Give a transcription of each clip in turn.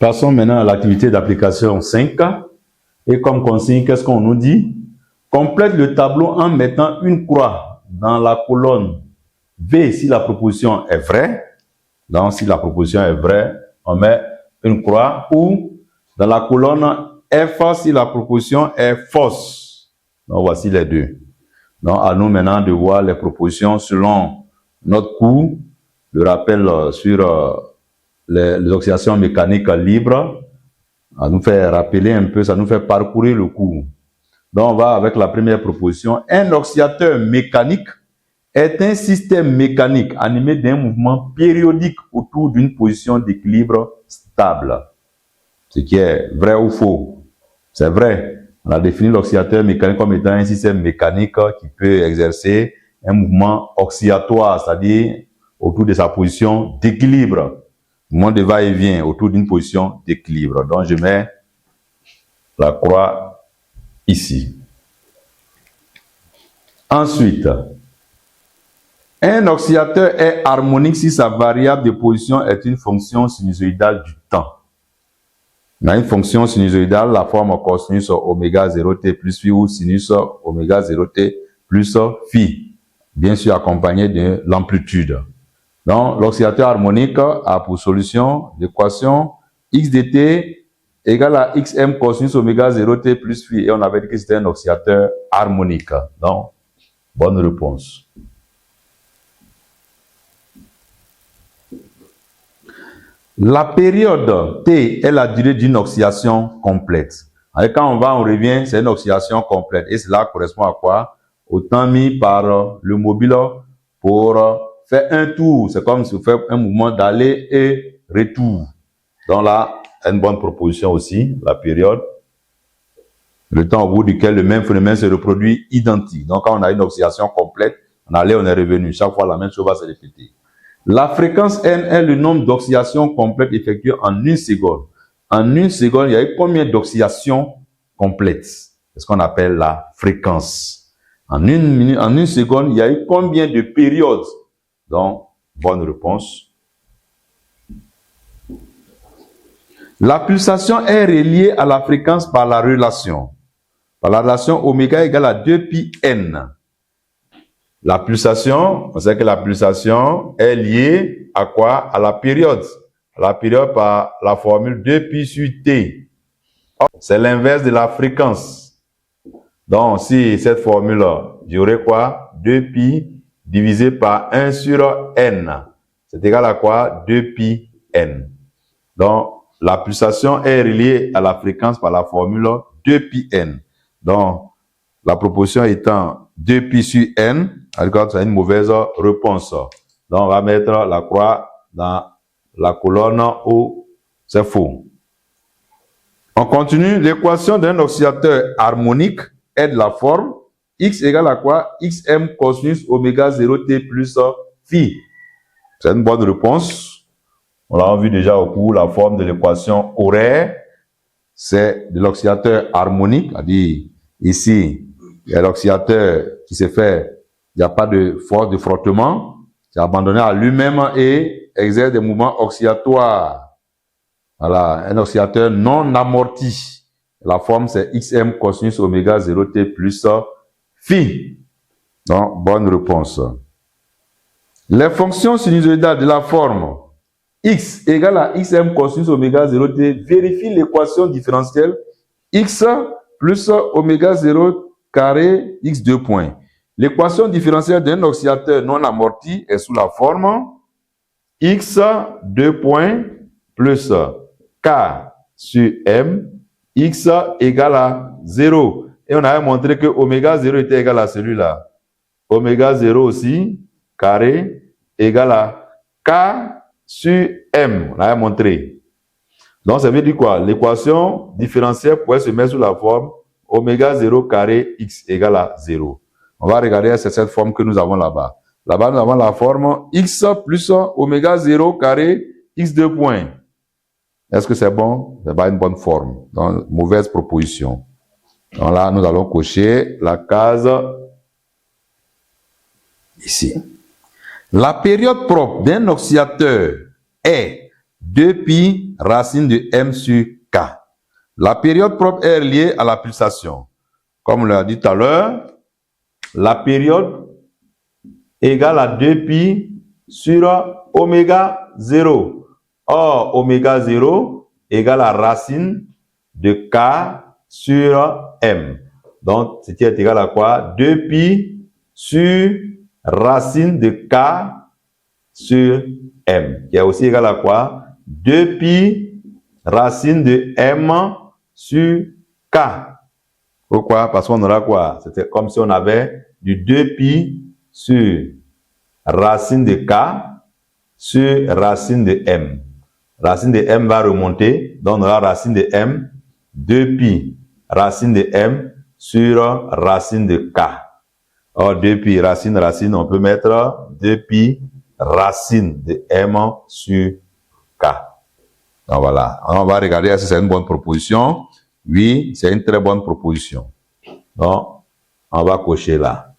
Passons maintenant à l'activité d'application 5. Et comme consigne, qu'est-ce qu'on nous dit? Complète le tableau en mettant une croix dans la colonne V si la proposition est vraie. Donc, si la proposition est vraie, on met une croix, ou dans la colonne F si la proposition est fausse. Donc, voici les deux. Donc, à nous maintenant de voir les propositions selon notre cours. Le rappel sur les oxydations mécaniques libres. À nous faire rappeler un peu, ça nous fait parcourir le cours. Donc, on va avec la première proposition. Un oxydateur mécanique est un système mécanique animé d'un mouvement périodique autour d'une position d'équilibre stable. Ce qui est vrai ou faux? C'est vrai. On a défini l'oxydateur mécanique comme étant un système mécanique qui peut exercer un mouvement oscillatoire, c'est-à-dire autour de sa position d'équilibre. Mouvement de va-et-vient autour d'une position d'équilibre. Donc, je mets la croix ici. Ensuite, un oscillateur est harmonique si sa variable de position est une fonction sinusoïdale du temps. On a une fonction sinusoïdale, la forme cosinus oméga 0t plus phi ou sinus oméga 0t plus phi, bien sûr accompagné de l'amplitude. Donc, l'oscillateur harmonique a pour solution l'équation x dt égale à xm cosinus oméga 0t plus phi, et on avait dit que c'était un oscillateur harmonique. Donc, bonne réponse. La période T est la durée d'une oxydation complète. Et quand on revient, c'est une oxydation complète. Et cela correspond à quoi? Au temps mis par le mobile pour faire un tour. C'est comme si vous faites un mouvement d'aller et retour. Donc là, une bonne proposition aussi, la période. Le temps au bout duquel le même phénomène se reproduit identique. Donc quand on a une oxydation complète, on allait, on est revenu. Chaque fois, la même chose va se répéter. La fréquence n est le nombre d'oxydations complètes effectuées en une seconde. En une seconde, il y a eu combien d'oxydations complètes? C'est ce qu'on appelle la fréquence. En une minute, en une seconde, il y a eu combien de périodes? Donc, bonne réponse. La pulsation est reliée à la fréquence par la relation. Par la relation oméga égale à 2πn. La pulsation, on sait que la pulsation est liée à quoi? À la période. La période par la formule 2π sur t. C'est l'inverse de la fréquence. Donc, si cette formule-là, j'aurai quoi? 2π divisé par 1 sur n. C'est égal à quoi? 2πn. Donc, la pulsation est reliée à la fréquence par la formule 2πn. Donc, la proposition étant 2π sur n, alors c'est une mauvaise réponse. Donc, on va mettre la croix dans la colonne où c'est faux. On continue. L'équation d'un oscillateur harmonique est de la forme x égale à quoi? Xm cosinus oméga 0t plus phi. C'est une bonne réponse. On l'a vu déjà au cours, la forme de l'équation horaire, c'est de l'oscillateur harmonique, c'est-à-dire ici, il y a l'oscillateur qui se fait, il n'y a pas de force de frottement, c'est abandonné à lui-même et exerce des mouvements oscillatoires. Voilà, un oscillateur non amorti. La forme, c'est xm cosinus oméga 0t plus phi. Donc, bonne réponse. Les fonctions sinusoïdales de la forme x égale à xm cosinus oméga 0t vérifie l'équation différentielle x plus oméga 0 carré x 2 points. L'équation différentielle d'un oscillateur non amorti est sous la forme x 2 points plus k sur m, x égale à 0. Et on avait montré que oméga 0 était égal à celui-là. Oméga 0 aussi, carré, égale à k sur m. On avait montré. Donc, ça veut dire quoi? L'équation différentielle pourrait se mettre sous la forme oméga 0 carré x égale à 0. On va regarder, c'est cette forme que nous avons là-bas. Là-bas, nous avons la forme x plus oméga 0 carré x 2 points. Est-ce que c'est bon? C'est pas une bonne forme. Donc, mauvaise proposition. Donc là, nous allons cocher la case ici. La période propre d'un oscillateur est 2pi racine de m sur k. La période propre est liée à la pulsation. Comme on l'a dit tout à l'heure, la période égale à 2pi sur oméga 0. Or, oméga 0 égale à racine de k sur m. Donc, ce qui est égal à quoi? 2pi sur racine de k sur m, qui est aussi égal à quoi? 2pi racine de m sur k. Pourquoi? Parce qu'on aura quoi? C'était comme si on avait du 2pi sur racine de k sur racine de m. Racine de m va remonter, donc on aura racine de m, 2pi racine de m sur racine de k. Or, 2pi racine, on peut mettre 2pi racine de m sur k. Donc voilà, on va regarder si c'est une bonne proposition. Oui, c'est une très bonne proposition. Donc, on va cocher là.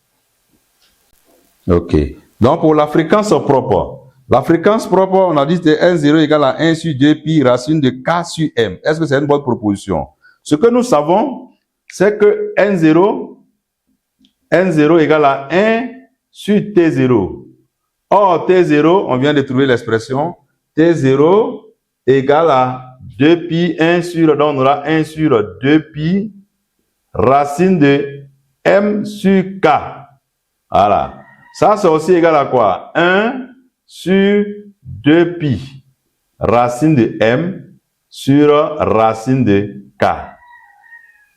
Ok. Donc, pour la fréquence propre, on a dit que N0 égale à 1 sur 2pi racine de k sur m. Est-ce que c'est une bonne proposition? Ce que nous savons, c'est que N0 égale à 1 sur T0. Or, T0, on vient de trouver l'expression, T0 égale à 2pi 1 sur, donc on aura 1 sur 2pi racine de m sur k. Voilà. Ça, c'est aussi égal à quoi? 1 sur 2pi racine de m sur racine de k.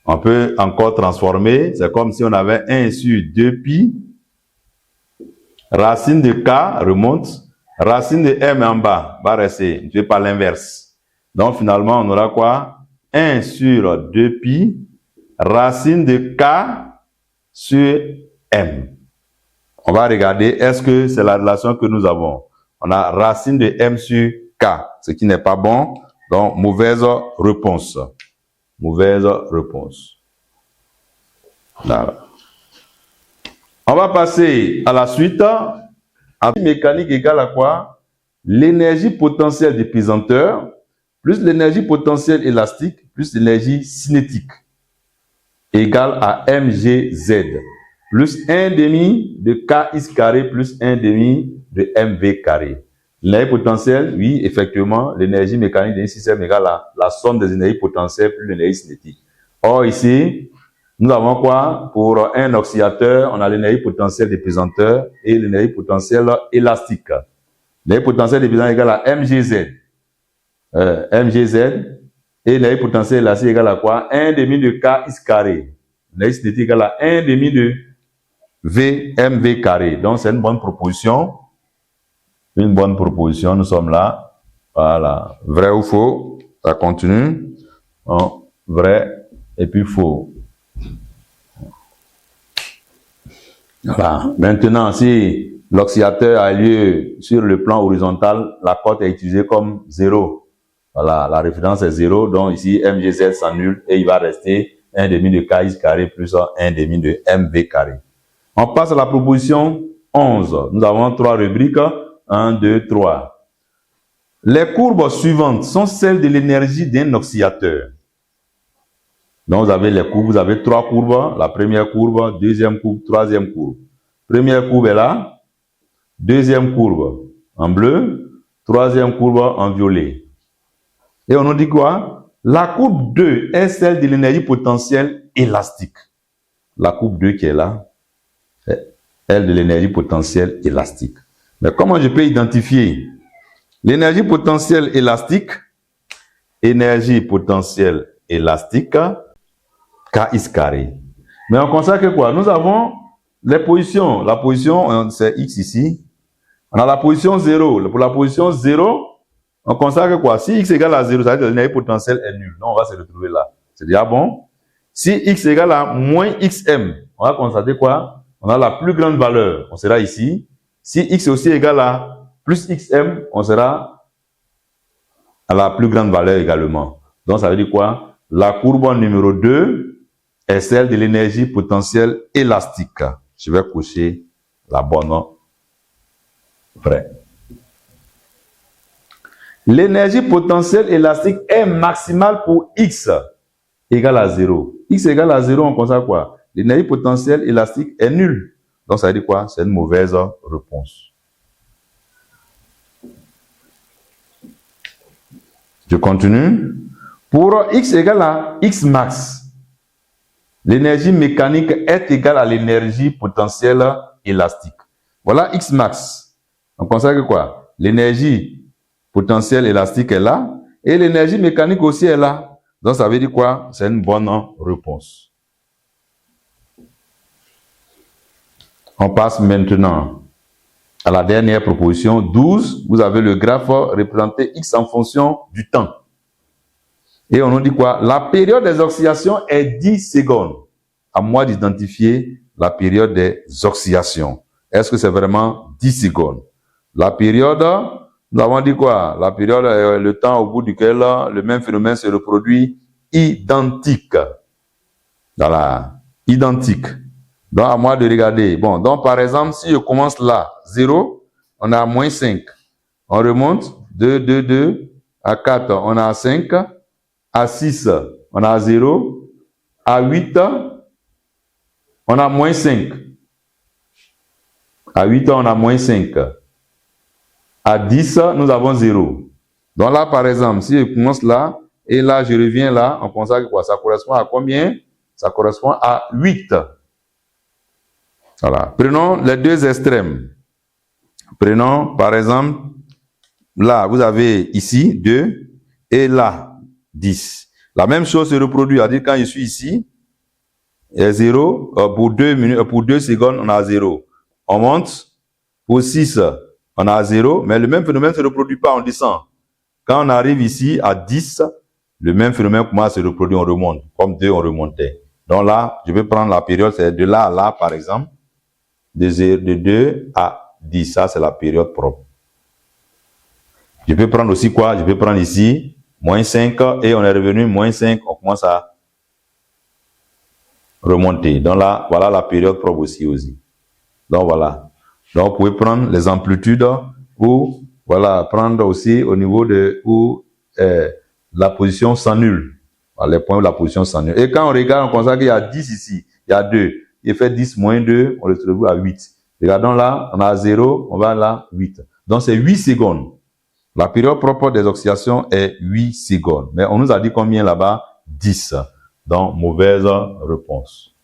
On peut encore transformer. C'est comme si on avait 1 sur 2pi. Racine de k remonte. Racine de m en bas va rester. Je ne fais pas l'inverse. Donc, finalement, on aura quoi? 1 sur 2pi. Racine de k sur m. On va regarder, est-ce que c'est la relation que nous avons? On a racine de m sur k, ce qui n'est pas bon. Donc, mauvaise réponse. Mauvaise réponse. Voilà. On va passer à la suite. Mécanique égale à quoi? L'énergie potentielle du pesanteur plus l'énergie potentielle élastique plus l'énergie cinétique égale à mgz plus 1 demi de kx carré plus 1 demi de mv carré. L'énergie potentielle, oui, effectivement, l'énergie mécanique d'un système égale à la somme des énergies potentielles plus l'énergie cinétique. Or, ici, nous avons quoi? Pour un oscillateur, on a l'énergie potentielle des pesanteurs et l'énergie potentielle élastique. L'énergie potentielle des pesanteurs égale à mgz. Mgz et l'énergie potentielle élastique égale à quoi? 1 demi de kx carré. L'énergie cinétique égale à 1 demi de mv carré. Donc, c'est une bonne proposition. Une bonne proposition, nous sommes là. Voilà. Vrai ou faux? Ça continue. Bon, vrai et puis faux. Voilà. Maintenant, si l'oscillateur a lieu sur le plan horizontal, la cote est utilisée comme 0. Voilà, la référence est 0. Donc ici, mgz s'annule et il va rester 1 demi de kx carré plus 1 demi de mv carré. On passe à la proposition 11. Nous avons 3 rubriques. 1, 2, 3. Les courbes suivantes sont celles de l'énergie d'un oscillateur. Donc, vous avez les courbes, vous avez 3 courbes. La première courbe, deuxième courbe, troisième courbe. Première courbe est là. Deuxième courbe en bleu. Troisième courbe en violet. Et on nous dit quoi? La courbe 2 est celle de l'énergie potentielle élastique. La courbe 2 qui est là, c'est elle de l'énergie potentielle élastique. Mais comment je peux identifier l'énergie potentielle élastique? Énergie potentielle élastique, kx carré. Mais on constate que quoi? Nous avons les positions. La position, c'est x ici. On a la position 0. Pour la position 0, on constate que quoi? Si x égale à 0, ça veut dire que l'énergie potentielle est nulle. Donc, on va se retrouver là. C'est déjà bon. Si x égale à moins xm, on va constater quoi? On a la plus grande valeur. On sera ici. Si x est aussi égal à plus xm, on sera à la plus grande valeur également. Donc, ça veut dire quoi? La courbe numéro 2 est celle de l'énergie potentielle élastique. Je vais cocher la bonne vraie. L'énergie potentielle élastique est maximale pour X égale à 0. X égale à 0, on constate quoi? L'énergie potentielle élastique est nulle. Donc ça veut dire quoi? C'est une mauvaise réponse. Je continue. Pour X égale à X max, l'énergie mécanique est égale à l'énergie potentielle élastique. Voilà X max. On constate que quoi? L'énergie potentielle élastique est là et l'énergie mécanique aussi est là. Donc ça veut dire quoi? C'est une bonne réponse. On passe maintenant à la dernière proposition. 12, vous avez le graphe représenté X en fonction du temps. Et on nous dit quoi? La période des oscillations est 10 secondes. À moi d'identifier la période des oscillations. Est-ce que c'est vraiment 10 secondes? La période, nous avons dit quoi? La période est le temps au bout duquel le même phénomène se reproduit identique. Voilà, identique. Donc, à moi de regarder. Bon, donc par exemple, si je commence là, 0, on a moins 5. On remonte, 2, 2, 2. À 4, on a 5. À 6, on a 0. À 8, on a moins 5. À 8, on a moins 5. À 10, nous avons 0. Donc là, par exemple, si je commence là, et là, je reviens là, on constate que quoi? Ça correspond à combien? Ça correspond à 8. Voilà. Prenons les deux extrêmes. Prenons, par exemple, là, vous avez ici 2 et là 10. La même chose se reproduit. C'est-à-dire quand je suis ici, il y a 0. Pour 2 secondes, on a 0. On monte. Pour 6, on a 0. Mais le même phénomène ne se reproduit pas, on descend. Quand on arrive ici à 10, le même phénomène commence à se reproduire, on remonte. Comme 2, on remontait. Donc là, je vais prendre la période, c'est de là à là, par exemple. De 2 à 10, ça c'est la période propre. Je peux prendre aussi quoi? Je peux prendre ici, moins 5, et on est revenu, moins 5, on commence à remonter. Donc là, voilà la période propre aussi. Donc voilà. Donc vous pouvez prendre les amplitudes ou voilà, prendre aussi au niveau de où la position s'annule. Les points où la position s'annule. Et quand on regarde, on constate qu'il y a 10 ici, il y a 2. Il fait 10 moins 2, on le retrouve à 8. Regardons là, on a 0, on va là, 8. Donc c'est 8 secondes. La période propre des oscillations est 8 secondes. Mais on nous a dit combien là-bas? 10. Donc mauvaise réponse.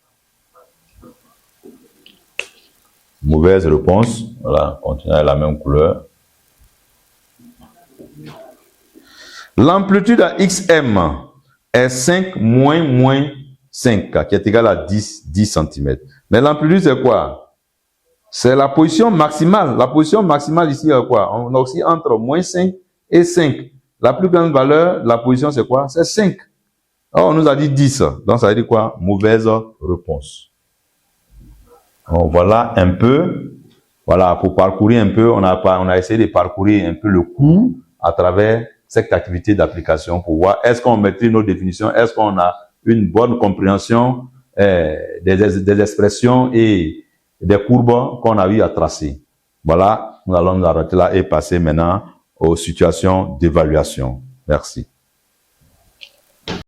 Mauvaise réponse. Voilà, on continue avec la même couleur. L'amplitude à XM est 5 moins 5, qui est égal à 10 cm. Mais l'amplitude, c'est quoi? C'est la position maximale. La position maximale ici, est quoi? On oscille entre moins 5 et 5. La plus grande valeur de la position, c'est quoi? C'est 5. Alors, on nous a dit 10. Donc, ça veut dire quoi? Mauvaise réponse. Donc, voilà un peu. Voilà, pour parcourir un peu, on a essayé de parcourir un peu le cours à travers cette activité d'application pour voir est-ce qu'on maîtrise nos définitions, est-ce qu'on a une bonne compréhension des expressions et des courbes qu'on a eu à tracer. Voilà, nous allons nous arrêter là et passer maintenant aux situations d'évaluation. Merci.